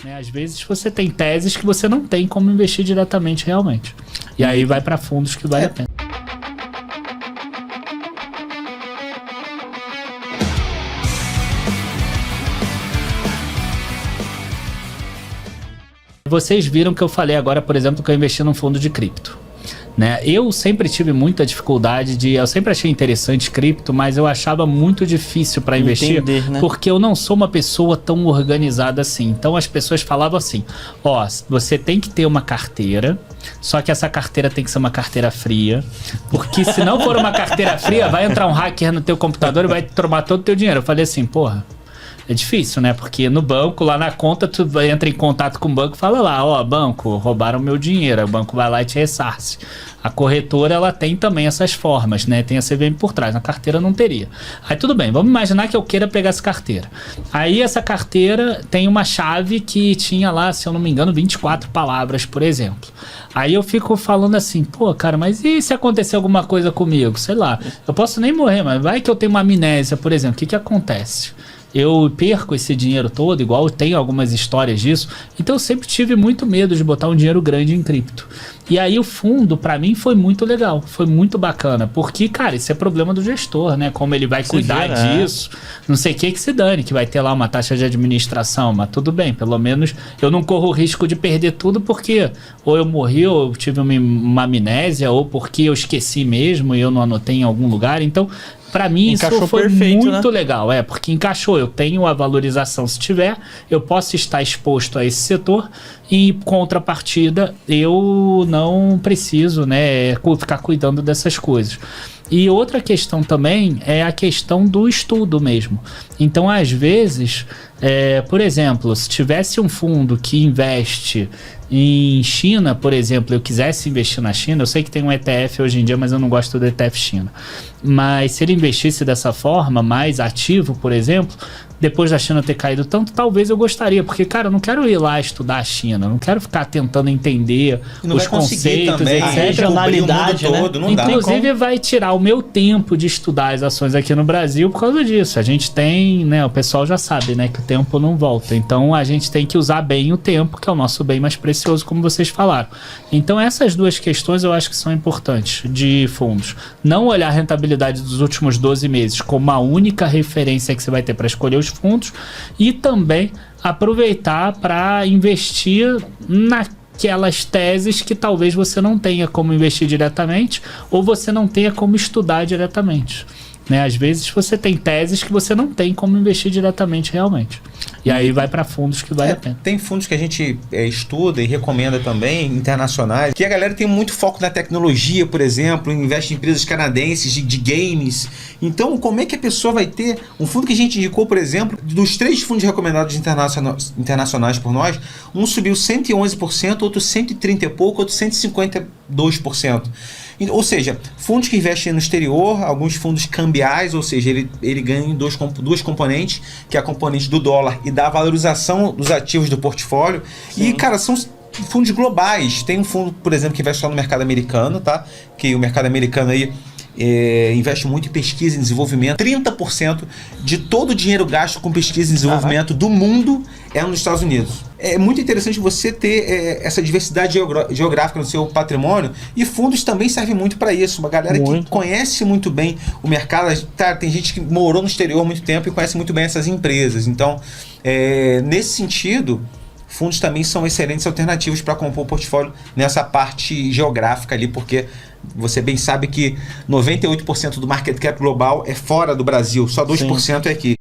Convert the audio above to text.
né? Às vezes você tem teses que você não tem como investir diretamente realmente. E aí vai para fundos que vale a pena. Vocês viram que eu falei agora, por exemplo, que eu investi num fundo de cripto, né? Eu sempre tive muita dificuldade eu sempre achei interessante cripto, mas eu achava muito difícil para investir, né? Porque eu não sou uma pessoa tão organizada assim. Então as pessoas falavam assim, você tem que ter uma carteira, só que essa carteira tem que ser uma carteira fria, porque se não for uma carteira fria, vai entrar um hacker no teu computador e vai tomar todo o teu dinheiro. Eu falei assim, porra, é difícil, né? Porque no banco, lá na conta, tu entra em contato com o banco e fala lá, banco, roubaram meu dinheiro. O banco vai lá e te ressarce. A corretora, ela tem também essas formas, né? Tem a CVM por trás, na carteira não teria. Aí tudo bem, vamos imaginar que eu queira pegar essa carteira. Aí essa carteira tem uma chave que tinha lá, se eu não me engano, 24 palavras, por exemplo. Aí eu fico falando assim, cara, mas e se acontecer alguma coisa comigo? Sei lá, eu posso nem morrer, mas vai que eu tenho uma amnésia, por exemplo. O que acontece? Eu perco esse dinheiro todo, igual eu tenho algumas histórias disso. Então eu sempre tive muito medo de botar um dinheiro grande em cripto. E aí o fundo, pra mim, foi muito legal, foi muito bacana. Porque, cara, isso é problema do gestor, né? Como ele vai cuidar disso, não sei o que se dane, que vai ter lá uma taxa de administração. Mas tudo bem, pelo menos eu não corro o risco de perder tudo, porque ou eu morri, ou eu tive uma amnésia, ou porque eu esqueci mesmo e eu não anotei em algum lugar. Então, pra mim, encaixou, isso foi perfeito, muito, né? Legal, porque encaixou. Eu tenho a valorização se tiver, eu posso estar exposto a esse setor e, em contrapartida, eu não preciso, né, ficar cuidando dessas coisas. E outra questão também é a questão do estudo mesmo. Então, às vezes, por exemplo, se tivesse um fundo que investe em China, por exemplo, eu quisesse investir na China, eu sei que tem um ETF hoje em dia, mas eu não gosto do ETF China. Mas se ele investisse dessa forma, mais ativo, por exemplo, depois da China ter caído tanto, talvez eu gostaria, porque, cara, eu não quero ir lá estudar a China, eu não quero ficar tentando entender os conceitos, também, etc. A regionalidade, né? Todo, não inclusive, vai tirar o meu tempo de estudar as ações aqui no Brasil por causa disso. A gente tem, né, o pessoal já sabe, né, que o tempo não volta. Então, a gente tem que usar bem o tempo, que é o nosso bem mais precioso, como vocês falaram. Então, essas duas questões eu acho que são importantes de fundos. Não olhar a rentabilidade dos últimos 12 meses como a única referência que você vai ter para escolher os fundos, e também aproveitar para investir naquelas teses que talvez você não tenha como investir diretamente, ou você não tenha como estudar diretamente, né? Às vezes você tem teses que você não tem como investir diretamente realmente. E aí vai para fundos que vale a pena. Tem fundos que a gente estuda e recomenda também, internacionais, que a galera tem muito foco na tecnologia, por exemplo, investe em empresas canadenses de games. Então, como é que a pessoa vai ter um fundo que a gente indicou, por exemplo, dos 3 fundos recomendados internacionais por nós, um subiu 111%, outro 130 e pouco, outro 152%. Ou seja, fundos que investem no exterior, alguns fundos cambiais, ou seja, ele ganha em duas componentes, que é a componente do dólar e da valorização dos ativos do portfólio. Sim. E, cara, são fundos globais. Tem um fundo, por exemplo, que investe só no mercado americano, tá? Que o mercado americano aí investe muito em pesquisa e desenvolvimento. 30% de todo o dinheiro gasto com pesquisa e desenvolvimento do mundo é nos Estados Unidos. É muito interessante você ter essa diversidade geográfica no seu patrimônio, e fundos também servem muito para isso. Uma galera que conhece muito bem o mercado. Tem gente que morou no exterior há muito tempo e conhece muito bem essas empresas. Então, nesse sentido, fundos também são excelentes alternativas para compor o portfólio nessa parte geográfica ali, porque você bem sabe que 98% do market cap global é fora do Brasil, só 2% é aqui.